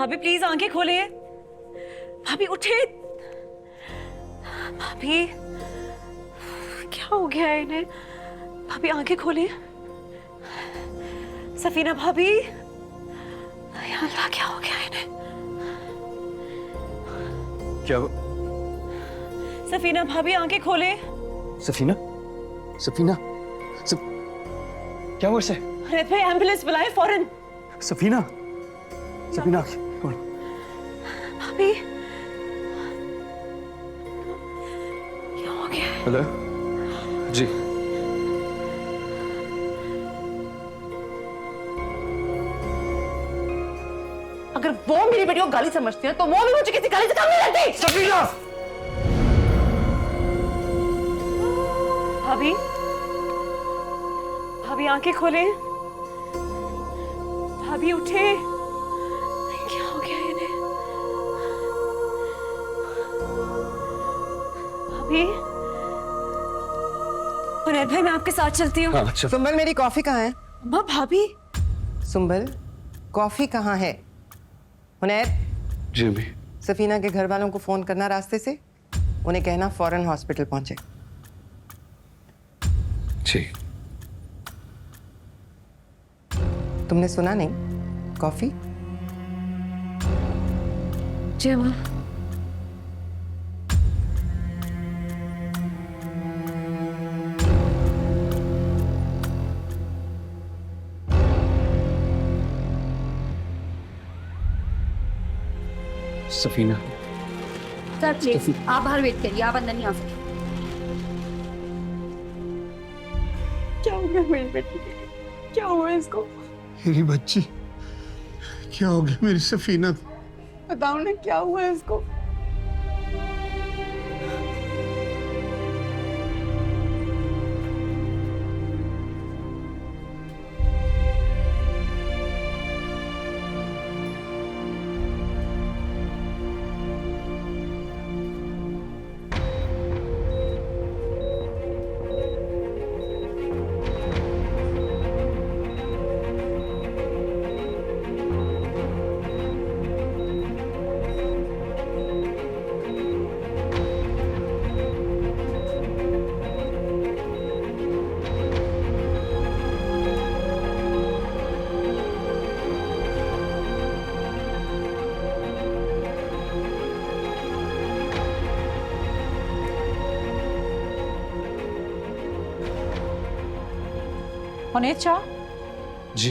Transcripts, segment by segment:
भाभी प्लीज आंखें खोले। भाभी उठे। भाभी क्या हो गया है इन्हें? भाभी आंखें खोले। सफीना भाभी, या अल्लाह क्या हो गया इन्हें? क्या? सफीना भाभी आंखें खोले। सफीना, सफीना, क्या हुआ इसे? रेत भाई एम्बुलेंस बुलाए फौरन। सफीना, सफीना, कौन? भाभी क्या हो गया है? हेलो जी। अगर वो मेरी बेटी को गाली समझती है तो वो भी मुझे किसी गाली से कम नहीं लगती। सफीना! भाभी, भाभी आंखें खोले। भाभी उठे। क्या हो गया इन्हें? भाभी, उनैद भाई मैं आपके साथ चलती हूँ। हाँ, अच्छा। सुंबल, मेरी कॉफी कहाँ है? अम्मा भाभी। सुंबल, कॉफी कहाँ है? हुनैर, जी अम्मी। सफीना के घर वालों को फोन करना रास्ते से, उन्हें कहना फौरन हॉस्पिटल पहुंचे। जी। तुमने सुना नहीं? कॉफी? जी अम्मा। सफीना। सर प्लीज आप बाहर वेट करिए, आप अंदर नहीं आ सकते। क्या हो गया मेरी बेटी? क्या हुआ इसको? मेरी बच्ची, क्या हो गया मेरी सफीना? बताओ ना क्या हुआ इसको? अच्छा जी।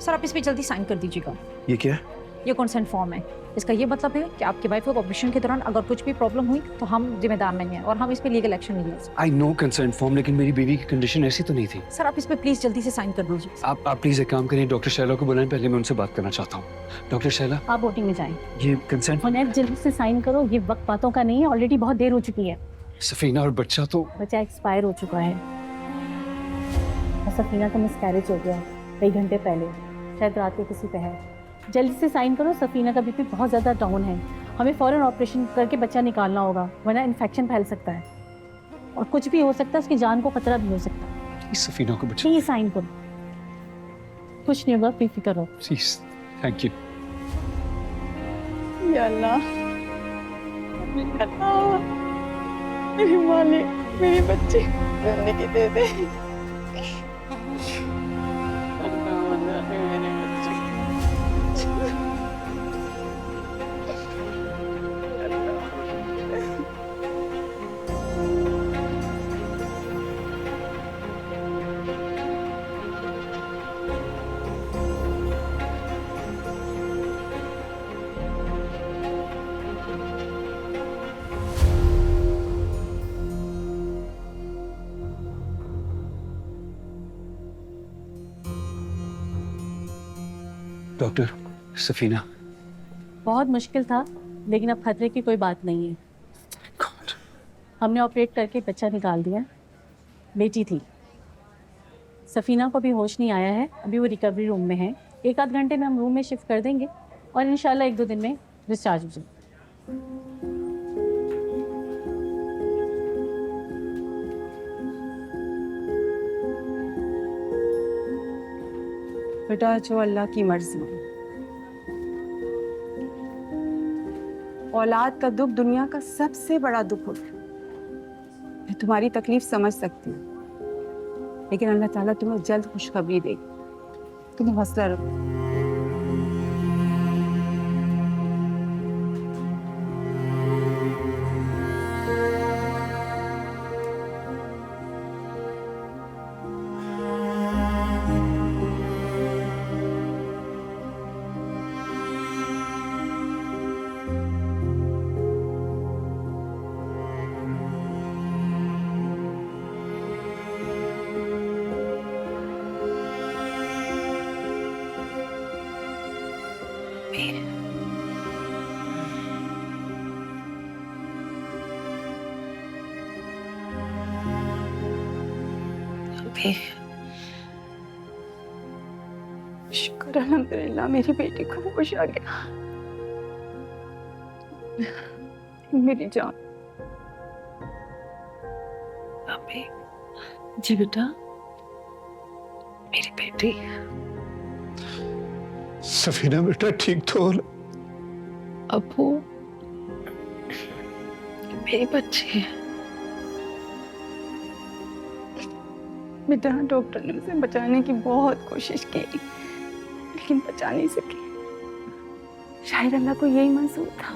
सर आप इस पे जल्दी साइन कर दीजिएगा। ये क्या है? ये कंसेंट फॉर्म है। इसका ये मतलब है कि आपकी वाइफ को ऑपरेशन के दौरान अगर कुछ भी प्रॉब्लम हुई तो हम जिम्मेदार नहीं हैं और हम इस पे लीगल एक्शन नहीं लेंगे। आई नो कंसर्न फॉर्म, लेकिन मेरी बेबी की कंडीशन ऐसी तो नहीं थी। सर आप इस पे प्लीज जल्दी से साइन कर दीजिए। आप प्लीज एक काम करिए, डॉक्टर शैला को बुलाएं, पहले मैं उनसे बात करना चाहता हूँ। डॉक्टर शैला, आप वोटिंग में जाएं। ये कंसेंट। हुनैर जल्दी से साइन करो, ये वक्त बातों का नहीं है, ऑलरेडी बहुत देर हो चुकी है। सफीना और बच्चा तो। बच्चा एक्सपायर हो चुका है और सफीना का मिसकैरेज हो गया कई घंटे पहले, शायद रात के किसी पहर। जल्दी से साइन करो, सफीना का बीपी बहुत ज़्यादा डाउन है, हमें फ़ौरन ऑपरेशन करके बच्चा निकालना होगा वरना इन्फेक्शन फैल सकता है और कुछ भी हो सकता है, उसकी जान को खतरा भी हो सकता है। प्लीज सफीना को बचा। प्लीज साइन करो, कुछ नहीं होगा, बेफिक्र रहो। Please, thank you. या अल्लाह, मेरे मालिक, मेरी बच्ची जिंदगी दे दे। डॉक्टर, सफीना। बहुत मुश्किल था लेकिन अब खतरे की कोई बात नहीं है। God. हमने ऑपरेट करके बच्चा निकाल दिया। बेटी थी। सफीना को भी होश नहीं आया है, अभी वो रिकवरी रूम में है। एक आध घंटे में हम रूम में शिफ्ट कर देंगे और इंशाल्लाह 1-2 दिन में डिस्चार्ज हो जाए। बेटा जो अल्लाह की मर्जी। औलाद का दुख दुनिया का सबसे बड़ा दुख होता है। मैं तुम्हारी तकलीफ समझ सकती हूँ, लेकिन अल्लाह ताला तुम्हें जल्द खुशखबरी देगी। तुम हौसला रखो। शुक्र अल्हम्दुलिल्लाह मेरी बेटी को होश आ गया। मेरी जान। अबे जी बेटा, मेरी बेटी। सफीना बेटा ठीक तो हो? अबू, मेरी बच्ची है। बेटा डॉक्टर ने उसे बचाने की बहुत कोशिश की, लेकिन बचा नहीं सकी। शायद अल्लाह को यही मंजूर था।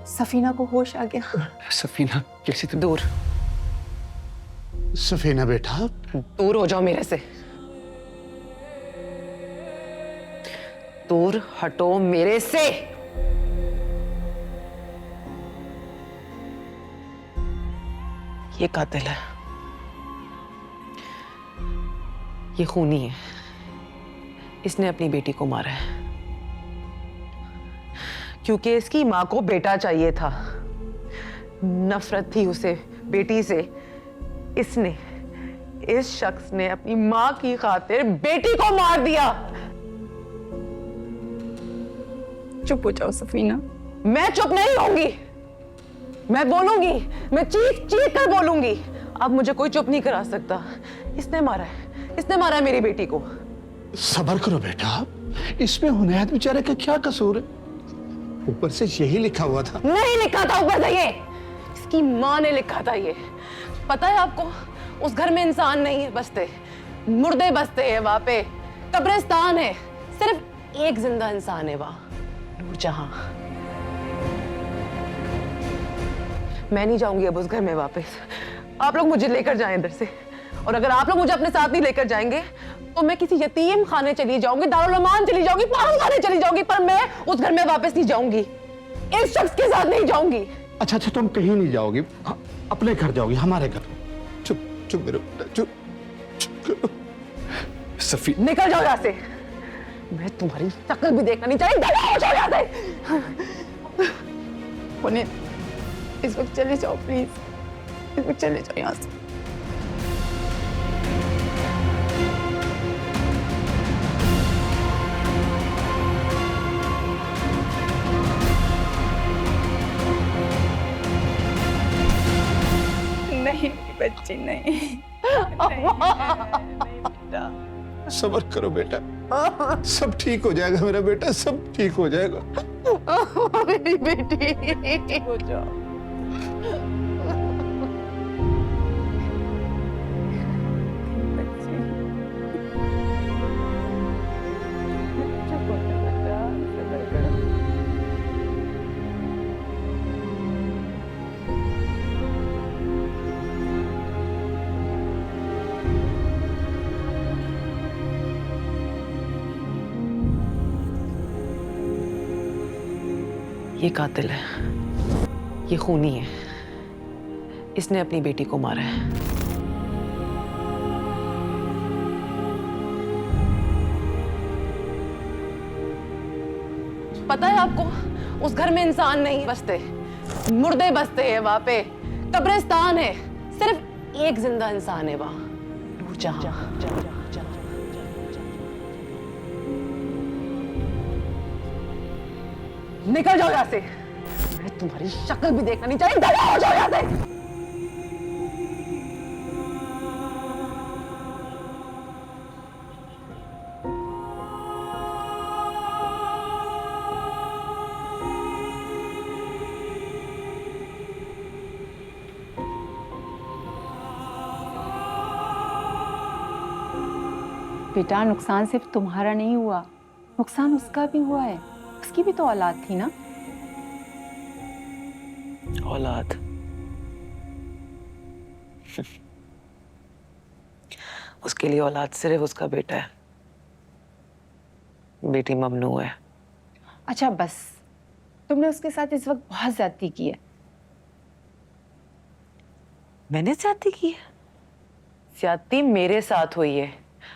सफीना को होश आ गया। सफीना कैसी तुम? दूर सफीना बेटा, दूर हो जाओ मेरे से। दूर हटो मेरे से। ये कातिल है, ये खूनी है। इसने अपनी बेटी को मारा है क्योंकि इसकी मां को बेटा चाहिए था। नफरत थी उसे बेटी से। इसने, इस शख्स ने अपनी मां की खातिर बेटी को मार दिया। चुप हो जाओ सफीना। मैं चुप नहीं होंगी, मैं बोलूंगी, मैं चीख चीख कर बोलूंगी। अब मुझे कोई चुप नहीं करा सकता। इसने मारा है, इसने मारा है मेरी बेटी को। सब्र करो बेटा, इसमें हुनैद बेचारे का क्या कसूर है? ऊपर से यही लिखा हुआ था। नहीं लिखा था ऊपर से, ये इसकी माँ ने लिखा था। ये पता है आपको, उस घर में इंसान नहीं है बसते, मुर्दे बसते हैं वहां पे। कब्रिस्तान है, सिर्फ एक जिंदा इंसान है वहां, नूरजहां। मैं नहीं जाऊंगी अब उस घर में वापस। आप लोग मुझे लेकर जाएं इधर से, और अगर आप लोग मुझे अपने साथ नहीं लेकर जाएंगे तो मैं किसी यतीम खाने चली जाऊंगी, दारुल अमान चली जाऊंगी, पागल खाने चली जाऊंगी, पर मैं उस घर में वापस नहीं जाऊंगी। इस शख्स के साथ नहीं जाऊंगी। अच्छा अच्छा, तुम कहीं नहीं जाओगी, अपने घर जाओगी, हमारे घर। चुप चुप मेरे बेटा, चुप चुप करो। सफी निकल जाओ यहाँ से। मैं तुम्हारी शक्ल भी देखना नहीं चाहिए। हो जाओ यहाँ से। पुनीत, इस वक्त चले जाओ प्लीज, इस वक्त चले जाओ यहाँ से। नहीं बच्ची, नहीं। सब्र करो बेटा, सब ठीक हो जाएगा मेरा बेटा, सब ठीक हो जाएगा। मेरी बेटी हो जाओ। ये कातिल है, ये खूनी है। इसने अपनी बेटी को मारा है। पता है आपको, उस घर में इंसान नहीं बसते, मुर्दे बसते हैं वहां पे। कब्रिस्तान है, सिर्फ एक जिंदा इंसान है वहां, नूरजहां। निकल जाओ यहाँ से। मैं तुम्हारी शक्ल भी देखना नहीं चाहिए। हो जाओ यहाँ से। बेटा नुकसान सिर्फ तुम्हारा नहीं हुआ, नुकसान उसका भी हुआ है। उसकी भी तो औलाद थी ना। औलाद? उसके लिए औलाद सिर्फ उसका बेटा है, बेटी ममनू है। अच्छा बस, तुमने उसके साथ इस वक्त बहुत ज्यादती की है। मैंने ज्यादती की है? ज्यादती मेरे साथ हुई है।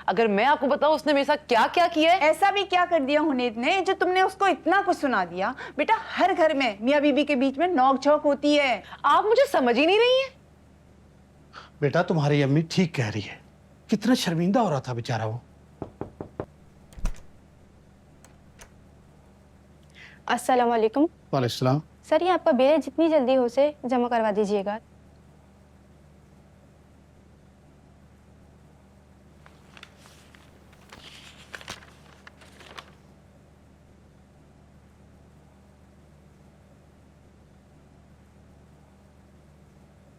अगर मैं आपको बताऊं उसने मेरे साथ क्या क्या किया है। ऐसा भी क्या कर दिया हुनैद ने जो तुमने उसको इतना कुछ सुना दिया? बेटा हर घर में मियाँ बीबी के बीच में नोक झोंक होती है। आप मुझे समझ ही नहीं रही है। बेटा तुम्हारी अम्मी ठीक कह रही है, कितना शर्मिंदा हो रहा था बेचारा वो। अस्सलाम वालेकुम। वालेकुम सलाम। सर ये आपका बिल जितनी जल्दी हो से जमा करवा दीजिएगा।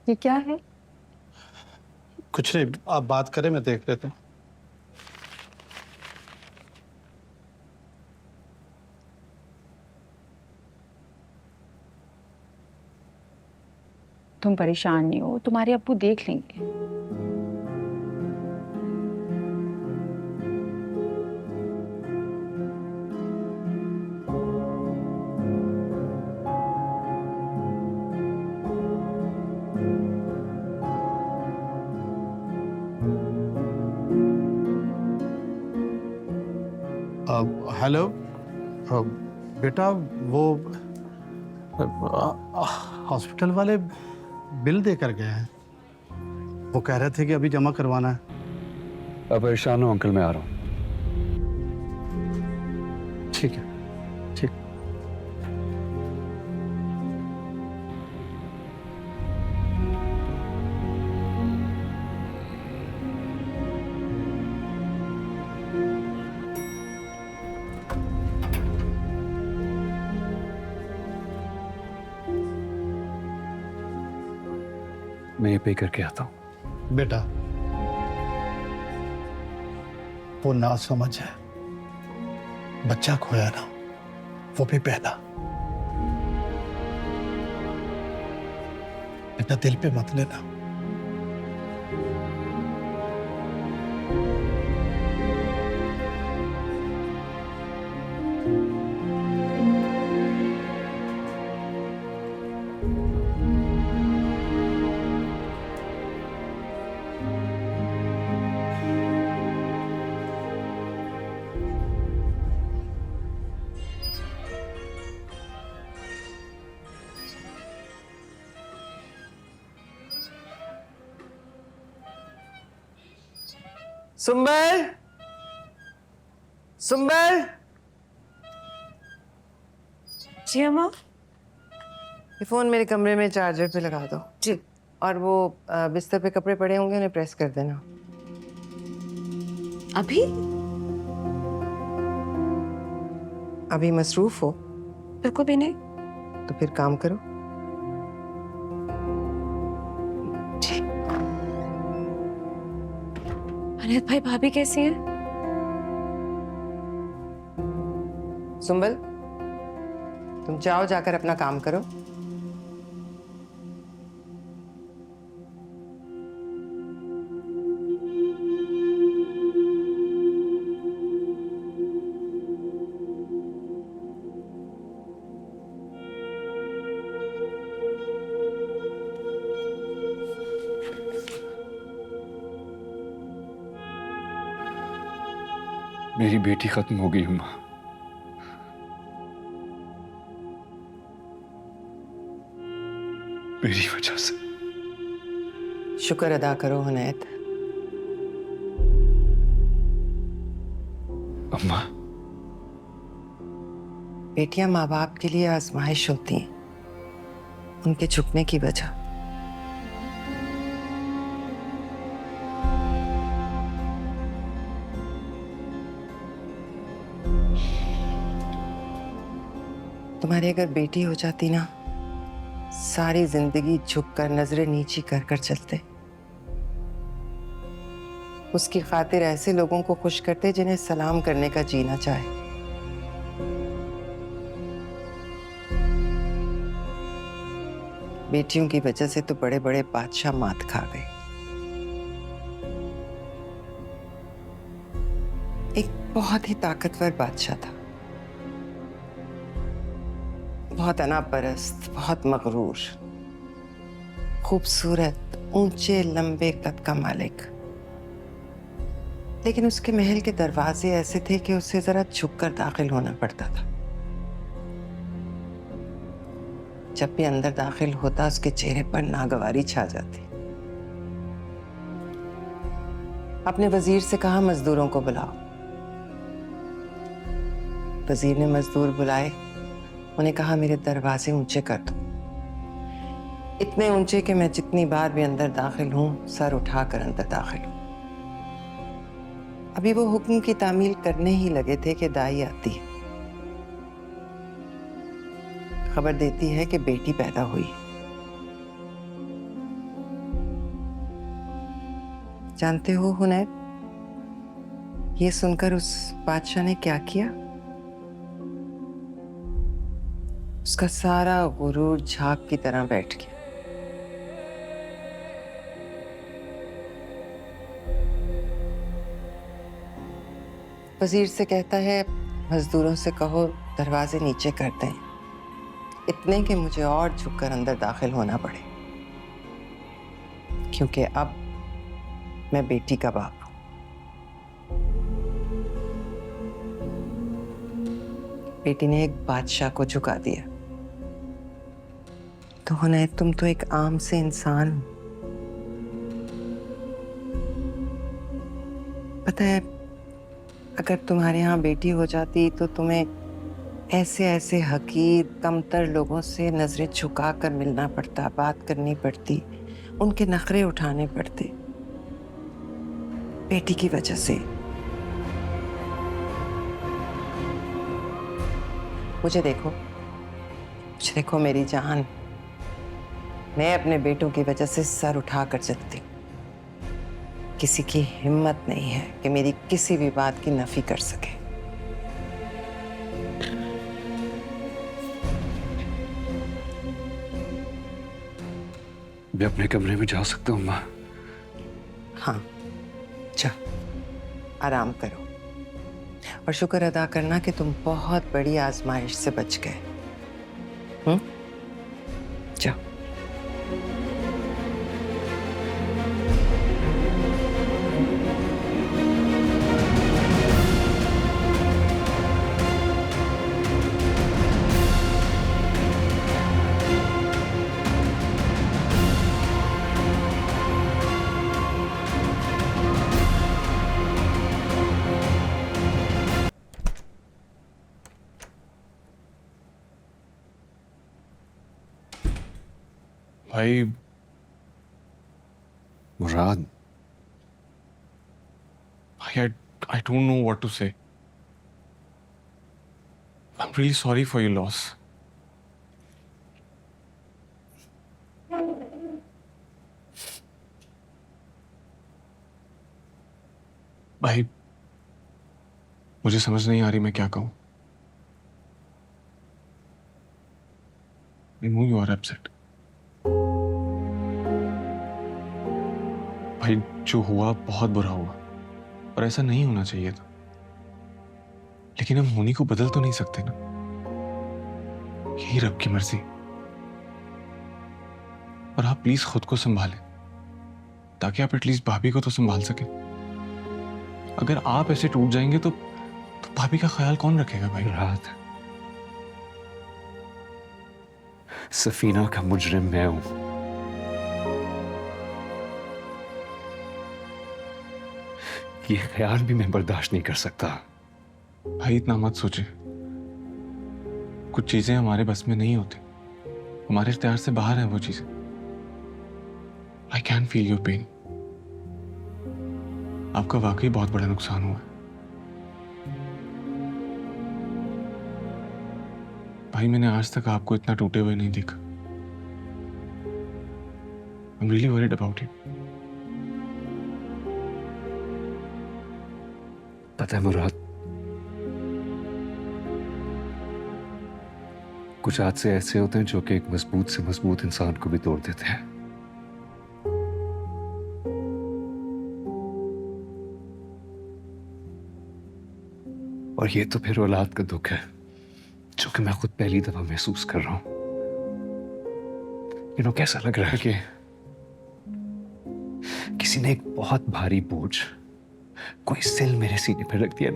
ये क्या है? कुछ नहीं, आप बात करें, मैं देख लेता हूँ। तुम परेशान नहीं हो, तुम्हारे अब्बू देख लेंगे। हेलो बेटा, वो हॉस्पिटल वाले बिल देकर गए हैं। वो कह रहे थे कि अभी जमा करवाना है। अब परेशान हो अंकल, मैं आ रहा हूँ। ठीक है, ठीक। मैं ये पे करके आता हूँ। बेटा वो ना समझ है, बच्चा खोया ना, वो भी पहला। बेटा दिल पे मत लेना। सुंबल, सुंबल। जी अम्मा। ये फोन मेरे कमरे में चार्जर पे लगा दो। जी। और वो बिस्तर पे कपड़े पड़े होंगे, उन्हें प्रेस कर देना। अभी? अभी मसरूफ हो बिल्कुल भी नहीं। तो फिर काम करो। अनिल भाई भाभी कैसी हैं? सुंबल, तुम जाओ, जाकर अपना काम करो। मेरी बेटी खत्म हो गई माँ। मेरी वजह से। शुक्र अदा करो हुनैद। अम्मा, बेटियां माँ बाप के लिए आजमाइश होती हैं, उनके झुकने की वजह। तुम्हारी अगर बेटी हो जाती ना, सारी जिंदगी झुककर नजरें नीची कर कर चलते। उसकी खातिर ऐसे लोगों को खुश करते जिन्हें सलाम करने का जीना चाहे। बेटियों की वजह से तो बड़े बड़े बादशाह मात खा गए। एक बहुत ही ताकतवर बादशाह था, बहुत अनापरस्त, बहुत मगरूर, खूबसूरत, ऊंचे लंबे कद का मालिक। लेकिन उसके महल के दरवाजे ऐसे थे कि उसे जरा झुककर दाखिल होना पड़ता था। जब भी अंदर दाखिल होता उसके चेहरे पर नागवारी छा जाती। अपने वजीर से कहा मजदूरों को बुलाओ। वजीर ने मजदूर बुलाए, उन्हें कहा मेरे दरवाजे ऊंचे कर दो, इतने ऊंचे कि मैं जितनी बार भी अंदर दाखिल हूं सर उठाकर अंदर दाखिल हूं। अभी वो हुक्म की तामील करने ही लगे थे कि दाई आती है, खबर देती है कि बेटी पैदा हुई। जानते हो हुनैर, ये सुनकर उस बादशाह ने क्या किया? उसका सारा गुरूर झाग की तरह बैठ गया। वजीर से कहता है मजदूरों से कहो दरवाजे नीचे कर दें, इतने कि मुझे और झुककर अंदर दाखिल होना पड़े, क्योंकि अब मैं बेटी का बाप हूं। बेटी ने एक बादशाह को झुका दिया। तो हुनैर, तुम तो एक आम से इंसान हो। पता है, अगर तुम्हारे यहाँ बेटी हो जाती तो तुम्हें ऐसे ऐसे हकीर कमतर लोगों से नजरें झुका कर मिलना पड़ता, बात करनी पड़ती, उनके नखरे उठाने पड़ते, बेटी की वजह से। मुझे देखो मेरी जान, मैं अपने बेटों की वजह से सर उठा कर चलती हूँ। किसी की हिम्मत नहीं है कि मेरी किसी भी बात की नफी कर सके। मैं अपने कमरे में जा सकता हूँ माँ? हाँ, जा, आराम करो और शुक्र अदा करना कि तुम बहुत बड़ी आजमाइश से बच गए। जाओ। भाई मुराद, I don't know what to say. I'm really sorry for your loss. भाई, मुझे समझ नहीं आ रही मैं क्या कहूं। I know you are upset. भाई, जो हुआ बहुत बुरा हुआ और ऐसा नहीं होना चाहिए था, लेकिन हम होनी को बदल तो नहीं सकते ना, यही रब की मर्जी। और आप प्लीज खुद को संभालें ताकि आप एटलीस्ट भाभी को तो संभाल सकें। अगर आप ऐसे टूट जाएंगे तो भाभी का ख्याल कौन रखेगा भाई? मुराद, सफीना का मुजरिम मैं हूं। ये ख्याल भी मैं बर्दाश्त नहीं कर सकता। भाई, इतना मत सोचे। कुछ चीजें हमारे बस में नहीं होती, हमारे इख्तियार से बाहर है वो चीजें। I can feel your pain. आपका वाकई बहुत बड़ा नुकसान हुआ है भाई। मैंने आज तक आपको इतना टूटे हुए नहीं देखा। I'm really worried about you. पता है मुराद, कुछ हादसे ऐसे होते हैं जो कि एक मजबूत से मजबूत इंसान को भी तोड़ देते हैं। और ये तो फिर औलाद का दुख है जो कि मैं खुद पहली दफा महसूस कर रहा हूं। कैसा लग रहा है कि किसी ने एक बहुत भारी बोझ, कोई सिल मेरे सीने पर रख दिया।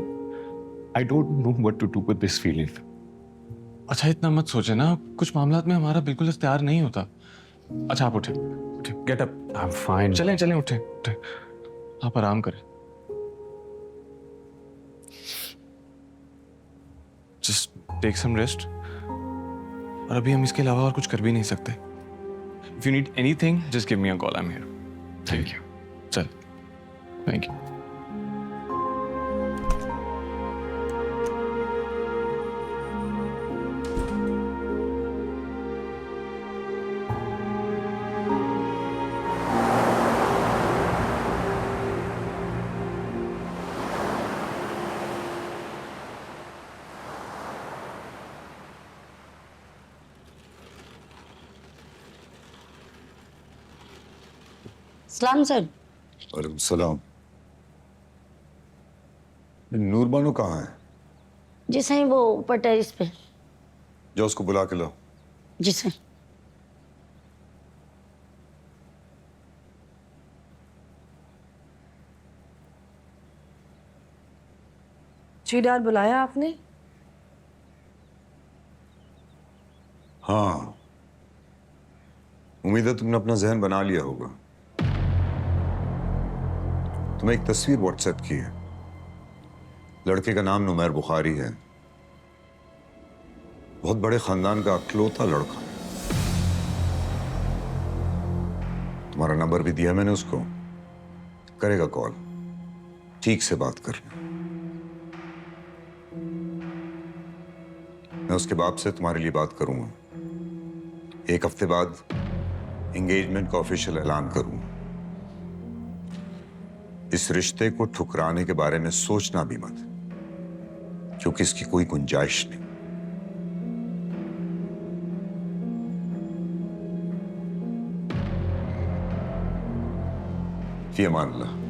I don't know what to do with this feeling. अच्छा इतना मत सोचे ना, कुछ मामलात में हमारा बिल्कुल इख्तियार नहीं होता। अच्छा आप उठे, उठे, get up. I am fine. चलें चलें, उठे उठे, आप आराम करें। Just take some rest. और अभी हम इसके अलावा और कुछ कर भी नहीं सकते। If you need anything just give me a call, I am here. Thank you. चल, थैंक यू। सलाम सर। वालेकुम सलाम। नूर बानो कहाँ है? जी सही, वो ऊपर टेरिस पे। जाओ उसको बुला के लाओ। जी सर। जी डार बुलाया आपने? हाँ, उम्मीद है तुमने अपना जहन बना लिया होगा। तुम्हें एक तस्वीर व्हाट्सएप की है। लड़के का नाम नुमैर बुखारी है। बहुत बड़े खानदान का अकलौता लड़का है। तुम्हारा नंबर भी दिया मैंने उसको, करेगा कॉल। ठीक से बात करना। मैं उसके बाप से तुम्हारे लिए बात करूंगा। 1 हफ्ते बाद एंगेजमेंट का ऑफिशियल ऐलान करूंगा। इस रिश्ते को ठुकराने के बारे में सोचना भी मत, क्योंकि इसकी कोई गुंजाइश नहीं। फी अमान अल्लाह।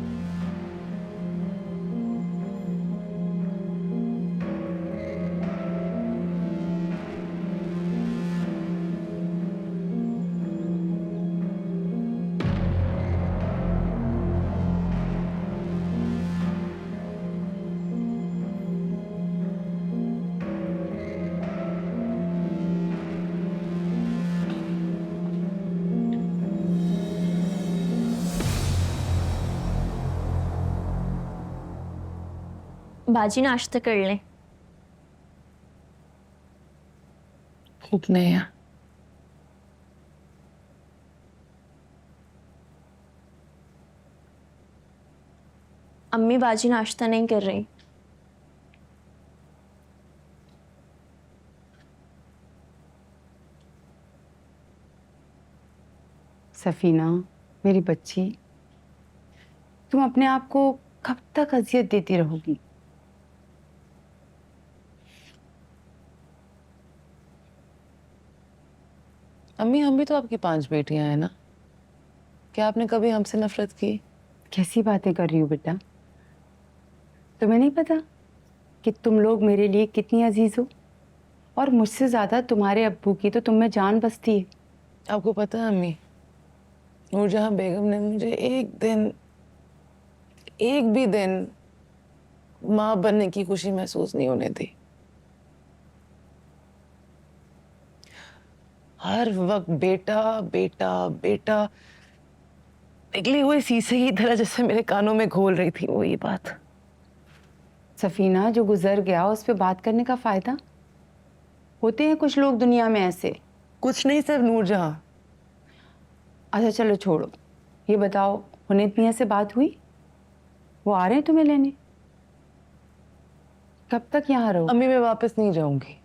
बाजी नाश्ता कर लें। भूख नहीं है। अम्मी बाजी नाश्ता नहीं कर रही। सफीना मेरी बच्ची, तुम अपने आप को कब तक अजियत देती रहोगी? अम्मी, हम भी तो आपकी 5 बेटियां हैं ना। क्या आपने कभी हमसे नफरत की? कैसी बातें कर रही हो बेटा? तुम्हें नहीं पता कि तुम लोग मेरे लिए कितनी अजीज हो? और मुझसे ज्यादा तुम्हारे अब्बू की तो तुम में जान बसती है। आपको पता है अम्मी, नूरजहां बेगम ने मुझे एक भी दिन माँ बनने की खुशी महसूस नहीं होने दी। हर वक्त बेटा बेटा बेटा, पिघली हुई शीशे की तरह जैसे मेरे कानों में घोल रही थी वो ये बात। सफीना, जो गुजर गया उस पे बात करने का फायदा? होते हैं कुछ लोग दुनिया में ऐसे। कुछ नहीं, सिर्फ नूरजहां। अच्छा चलो छोड़ो, ये बताओ हुनैद मियां से बात हुई? वो आ रहे हैं तुम्हें लेने? कब तक यहाँ रहो? अम्मी, मैं वापस नहीं जाऊंगी,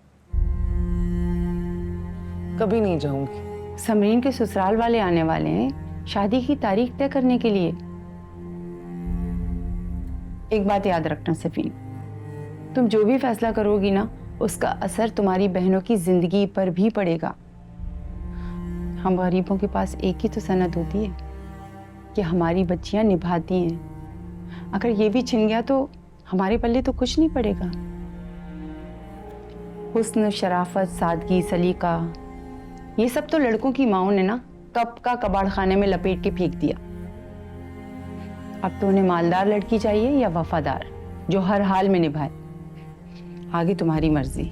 कभी नहीं जाऊंगी। समरीन के ससुराल वाले आने वाले हैं शादी की तारीख तय करने के लिए। एक बात याद रखना सफीन, तुम जो भी फैसला करोगी ना, उसका असर तुम्हारी बहनों की जिंदगी पर भी पड़ेगा। हम गरीबों के पास एक ही तो सनद होती है कि हमारी बच्चियां निभाती हैं। अगर ये भी छिन गया तो हमारे पल्ले तो कुछ नहीं पड़ेगा। हुस्न, शराफत, सादगी, सलीका, ये सब तो लड़कों की माओं ने ना कब का कबाड़ खाने में लपेट के फेंक दिया। अब तो उन्हें मालदार लड़की चाहिए या वफादार, जो हर हाल में निभाए। आगे तुम्हारी मर्जी।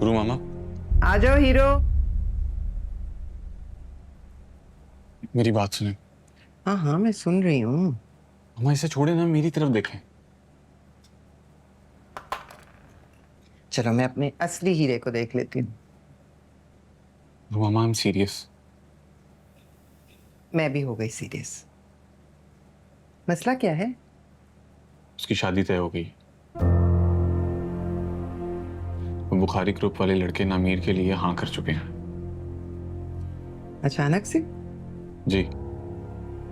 गुरु मामा, आ जाओ हीरो। मेरी बात सुने। हाँ हाँ, मैं सुन रही हूँ। मामा इसे छोड़े ना, मेरी तरफ देखें। चलो मैं अपने असली हीरे को देख लेती हूँ। गुरु मामा, आई एम सीरियस। मैं भी हो गई सीरियस। मसला क्या है? उसकी शादी तय हो गई। वो बुखारी ग्रुप वाले लड़के नामीर के लिए हाँ कर चुके हैं। अचानक से? जी,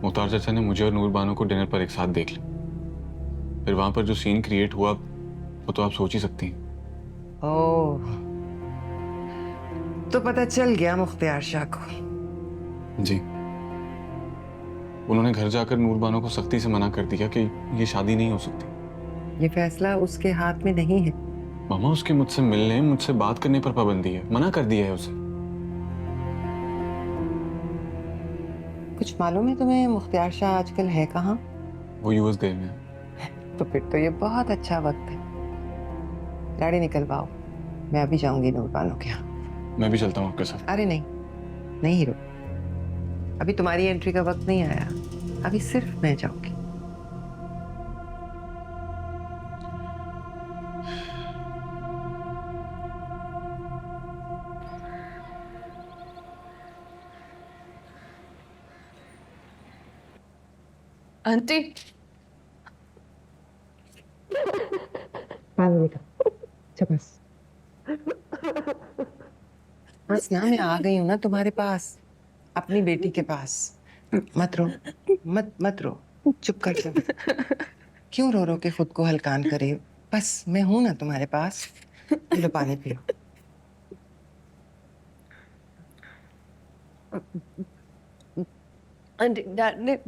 मुख्तार चाचा ने मुझे और नूर बानो को डिनर पर एक साथ देख लिया। फिर वहां पर जो सीन क्रिएट हुआ वो तो आप सोच ही सकती हैं। ओह, तो पता चल गया मुख्तार शाह को। जी, उन्होंने घर जाकर नूर बानो को सख्ती से मना कर दिया कि ये शादी नहीं हो सकती। ये फैसला उसके हाथ में नहीं है। मामा, उसके मुझसे मिलने, मुझसे बात करने पर पाबंदी है। मना कर दिया है उसे। कुछ मालूम है तुम्हें मुख्तार शाह आजकल है कहाँ? वो यूएस गए हुए हैं। तो फिर तो ये बहुत अच्छा वक्त है। गाड़ी निकलवाओ, मैं अभी जाऊंगी नूर बानो के यहाँ। मैं भी चलता हूँ आपके साथ। अरे नहीं नहीं हीरो, अभी तुम्हारी एंट्री का वक्त नहीं आया। अभी सिर्फ मैं जाऊंगी। आंटी, बस बस ना, मैं आ गई हूँ ना तुम्हारे पास, अपनी बेटी के पास। मत रो, मत रो, चुप कर जा। क्यों रो रो के खुद को हलकान करे? बस मैं हूं ना तुम्हारे पास। लो पानी पियो। आंटी, डैड ने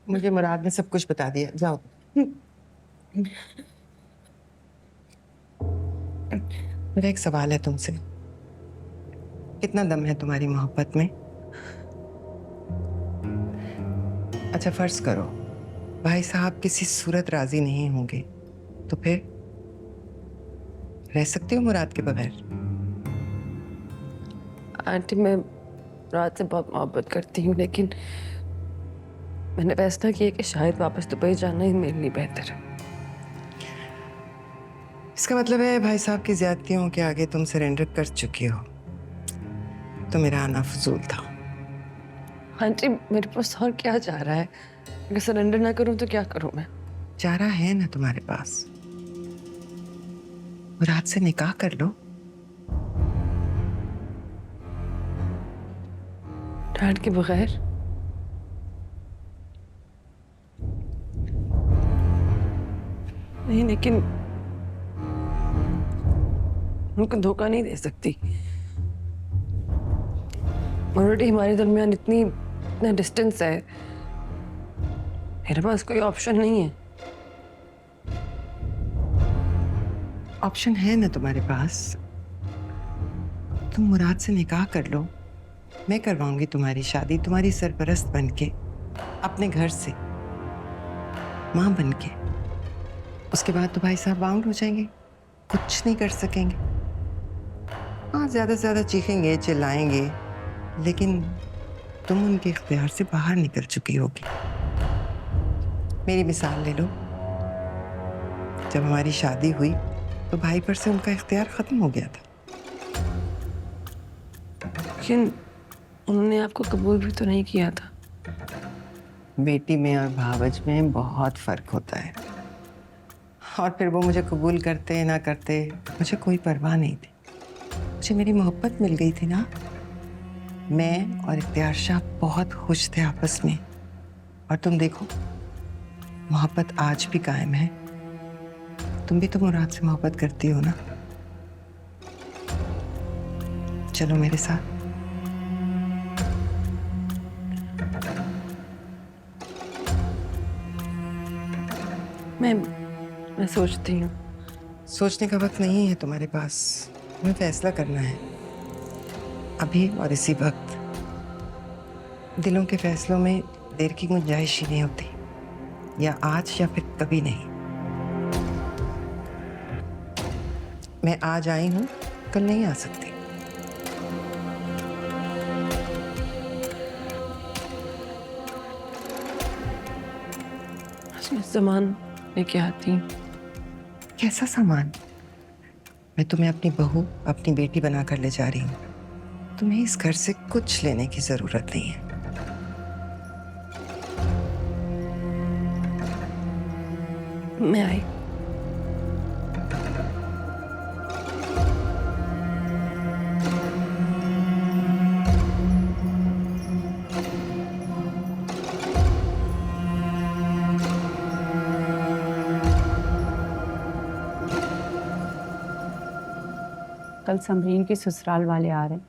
मुझे मुराद ने सब कुछ बता दिया। जाओ। मेरा एक सवाल है तुमसे, कितना दम है तुम्हारी मोहब्बत में? अच्छा फर्ज करो भाई साहब किसी सूरत राजी नहीं होंगे, तो फिर रह सकती हो मुराद के बगैर? आंटी, मैं मुराद से बहुत मोहब्बत करती हूँ, लेकिन मैंने फैसला किया कि शायद वापस दुबई जाना ही मेरे लिए बेहतर है। इसका मतलब है भाई साहब की ज्यादतियों के आगे तुम सरेंडर कर चुकी हो, तो मेरा आना फजूल था। आंटी, मेरे पास और क्या जा रहा है? अगर सरेंडर ना करूं तो क्या करूं मैं? चारा है ना तुम्हारे पास, मुराद से निकाह कर लो। डैड के बगैर? नहीं, लेकिन उनको धोखा नहीं दे सकती। ऑलरेडी हमारे दरमियान इतना डिस्टेंस है, मेरे पास कोई ऑप्शन नहीं है। ऑप्शन है ना तुम्हारे पास, तुम मुराद से निकाह कर लो। मैं करवाऊंगी तुम्हारी शादी, तुम्हारी सरपरस्त बनके, अपने घर से माँ बनके। उसके बाद तो भाई साहब बाउंड हो जाएंगे, कुछ नहीं कर सकेंगे। हाँ, ज्यादा से ज्यादा चीखेंगे, चिल्लाएंगे, लेकिन तुम उनके इख्तियार से बाहर निकल चुकी होगी। मेरी मिसाल ले लो। जब हमारी शादी हुई तो भाई पर से उनका इख्तियार खत्म हो गया था। लेकिन उन्होंने आपको कबूल भी तो नहीं किया था। बेटी में और भावज में बहुत फर्क होता है। और फिर वो मुझे कबूल करते ना करते मुझे कोई परवाह नहीं थी। मुझे मेरी मोहब्बत मिल गई थी ना। मैं और इख्तियार शाह बहुत खुश थे आपस में। और तुम देखो, मोहब्बत आज भी कायम है। तुम भी तो मुराद से मोहब्बत करती हो ना। चलो मेरे साथ। मैं सोचती हूँ। सोचने का वक्त नहीं है तुम्हारे पास। तुम्हें फैसला करना है अभी और इसी वक्त। दिलों के फैसलों में देर की गुंजाइश ही नहीं होती, या आज या फिर कभी नहीं। मैं आज आई हूं, कल नहीं आ सकती। मैं सामान लेके आती हूँ। कैसा सामान? मैं तुम्हें अपनी बहू, अपनी बेटी बनाकर ले जा रही हूँ। तुम्हें इस घर से कुछ लेने की जरूरत नहीं है। मैं आई। कल समरीन के ससुराल वाले आ रहे हैं।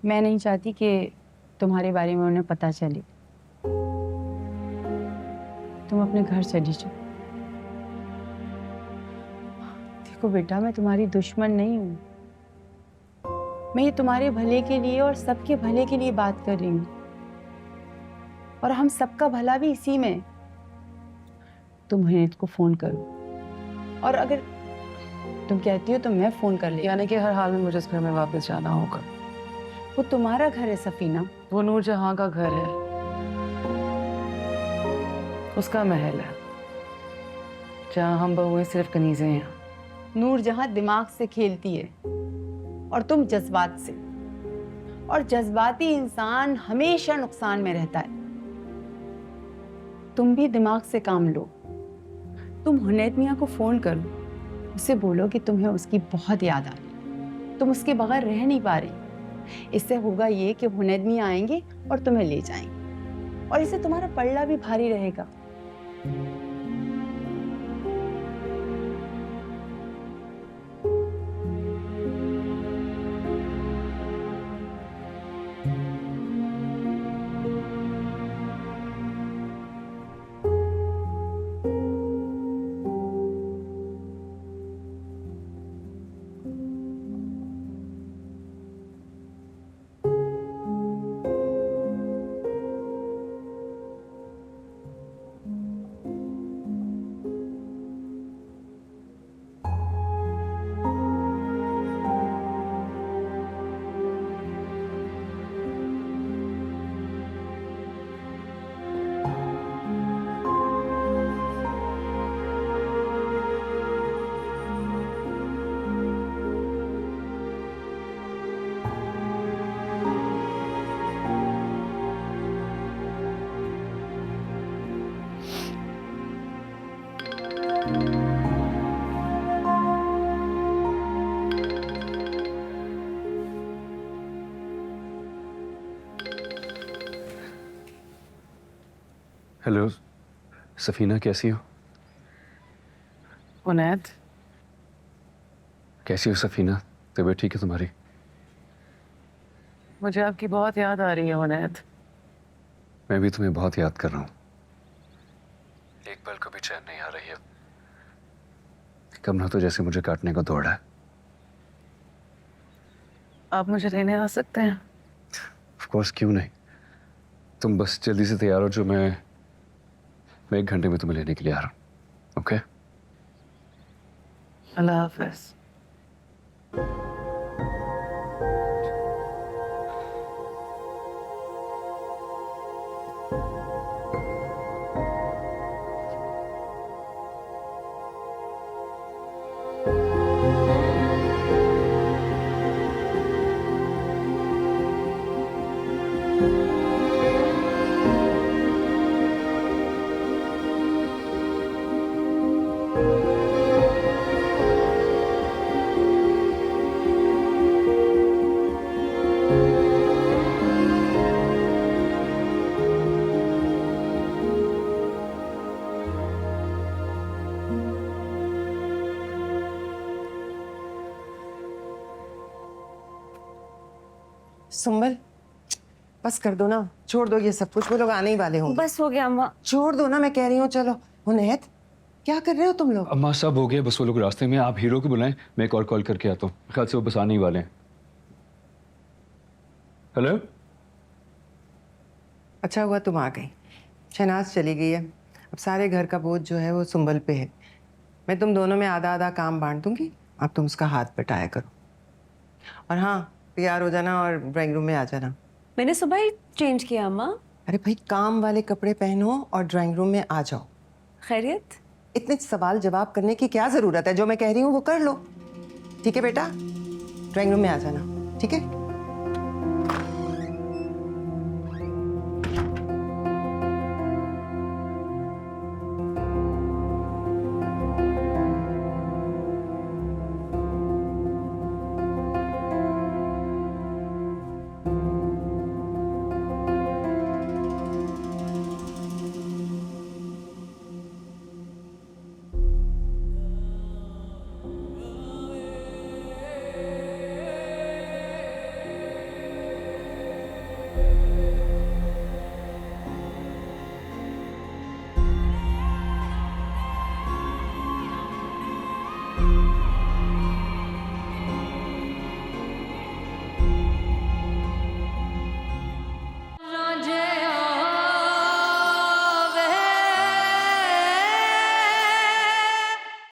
मैं नहीं चाहती कि तुम्हारे बारे में उन्हें पता चले। तुम अपने घर चली जाओ। देखो बेटा, मैं तुम्हारी दुश्मन नहीं हूं। मैं ये तुम्हारे भले के लिए और सबके भले के लिए बात कर रही हूं। और हम सबका भला भी इसी में है। तुम हुनैद को फोन करो, और अगर तुम कहती हो तो मैं फोन कर ले। यानी कि हर हाल में मुझे इस घर में वापस जाना होगा। वो तुम्हारा घर है सफीना। वो नूरजहां का घर है, उसका महल है, जहां हम बहुएं सिर्फ कनीजें हैं। नूरजहां दिमाग से खेलती है और तुम जज्बात से, और जज्बाती इंसान हमेशा नुकसान में रहता है। तुम भी दिमाग से काम लो। तुम हुनैद मियां को फोन करो, उसे बोलो कि तुम्हें उसकी बहुत याद आ रही, तुम उसके बगैर रह नहीं पा रही। इससे होगा ये कि हुनैद मियां आएंगे और तुम्हें ले जाएंगे, और इससे तुम्हारा पल्ला भी भारी रहेगा। हेलो सफीना, कैसी हो? हुनैद, कैसी हो सफीना? तबीयत ठीक है तुम्हारी? मुझे आपकी बहुत याद आ रही है हुनैद। मैं भी तुम्हें बहुत याद कर रहा हूँ। एक पल को भी चैन नहीं आ रही है। कमरा तो जैसे मुझे काटने को दौड़ा है। आप मुझे लेने आ सकते हैं? ऑफ कोर्स, क्यों नहीं। तुम बस जल्दी से तैयार हो जो मैं 1 घंटे में तुम्हें लेने के लिए आ रहा हूँ। ओके? अल्लाह हाफ़िज़। सुंबल बस कर दो ना, छोड़ दो ये सब कुछ, वो लोग आने ही वाले होंगे। बस हो गया अम्मा। छोड़ दो ना, मैं कह रही हूँ। चलो हुनैत, क्या कर रहे हो तुम लोग? अम्मा सब हो गया, बस वो लोग रास्ते में। आप हीरो को बुलाएं, मैं एक और कॉल करके आता हूँ। ख्याल से वो बस आने ही वाले हैं। हेलो। अच्छा हुआ तुम आ गई। शहनाज चली गई है, अब सारे घर का बोझ जो है वो सुंबल पे है। मैं तुम दोनों में आधा आधा काम बांट दूंगी, अब तुम उसका हाथ बटाया करो। और हाँ, तैयार हो जाना और ड्राइंग रूम में आ जाना। मैंने सुबह ही चेंज किया अम्मा। अरे भाई, काम वाले कपड़े पहनो और ड्राइंग रूम में आ जाओ। खैरियत? इतने सवाल जवाब करने की क्या जरूरत है? जो मैं कह रही हूँ वो कर लो। ठीक है बेटा, ड्राइंग रूम में आ जाना। ठीक है?